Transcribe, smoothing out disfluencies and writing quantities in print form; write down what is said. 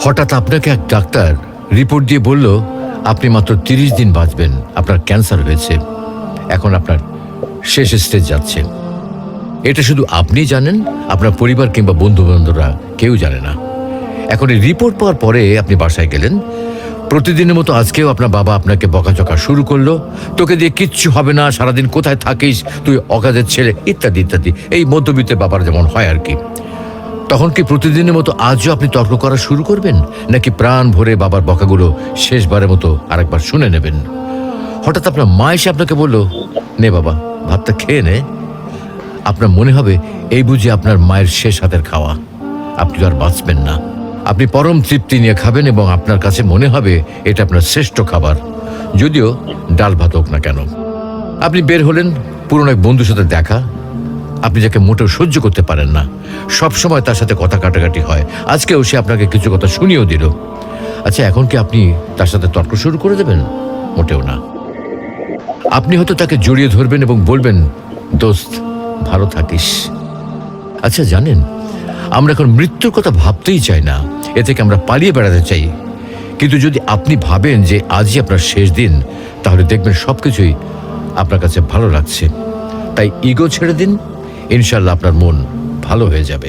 হঠাৎ আপনাকে এক ডাক্তার রিপোর্ট দিয়ে বলল আপনি মাত্র 30 দিন বাঁচবেন, আপনার ক্যান্সার হয়েছে, এখন আপনার শেষ স্টেজ যাচ্ছে। এটা শুধু আপনি জানেন, আপনার পরিবার কিংবা বন্ধু বান্ধবরা কেউ জানে না। এখন এই রিপোর্ট পাওয়ার পরে আপনি বাসায় গেলেন। প্রতিদিনের মতো আজকেও আপনার বাবা আপনাকে বকাঝকা শুরু করলো, তোকে দিয়ে কিচ্ছু হবে না, সারাদিন কোথায় থাকিস তুই, অকাজের ছেলে, ইত্যাদি ইত্যাদি। এই মধ্যবিত্তের বাবার যেমন হয় আর কি। তখন কি প্রতিদিনের মতো আজও আপনি তর্ক করা শুরু করবেন, নাকি প্রাণ ভরে বাবার বকাগুলো শেষবারের মতো আরেকবার শুনে নেবেন? হঠাৎ আপনার মা এসে আপনাকে বলল, নে বাবা ভাতটা খেয়ে নে। আপনার মনে হবে এই বুঝি আপনার মায়ের শেষ হাতের খাওয়া, আপনি আর বাঁচবেন না। আপনি পরম তৃপ্তি নিয়ে খাবেন এবং আপনার কাছে মনে হবে এটা আপনার শ্রেষ্ঠ খাবার, যদিও ডাল ভাত হোক না কেন। আপনি বের হলেন, পুরনো এক বন্ধুর সাথে দেখা, আপনি যাকে মোটেও সহ্য করতে পারেন না, সব সময় তার সাথে কথা কাটাকাটি হয়, আজকেও সে আপনাকে কিছু কথা শুনিয়েও দিল। আচ্ছা, এখন কি আপনি তার সাথে তর্ক শুরু করে দেবেন? মোটেও না। আপনি হয়তো তাকে জড়িয়ে ধরবেন এবং বলবেন, দোস্ত ভালো থাকিস। আচ্ছা জানেন, আমরা এখন মৃত্যুর কথা ভাবতেই চাই না, এ থেকে আমরা পালিয়ে বেড়াতে চাই। কিন্তু যদি আপনি ভাবেন যে আজই আপনার শেষ দিন, তাহলে দেখবেন সবকিছুই আপনার কাছে ভালো লাগছে। তাই ইগো ছেড়ে দিন, ইনশাল্লাহ আপনার মন ভালো হয়ে যাবে।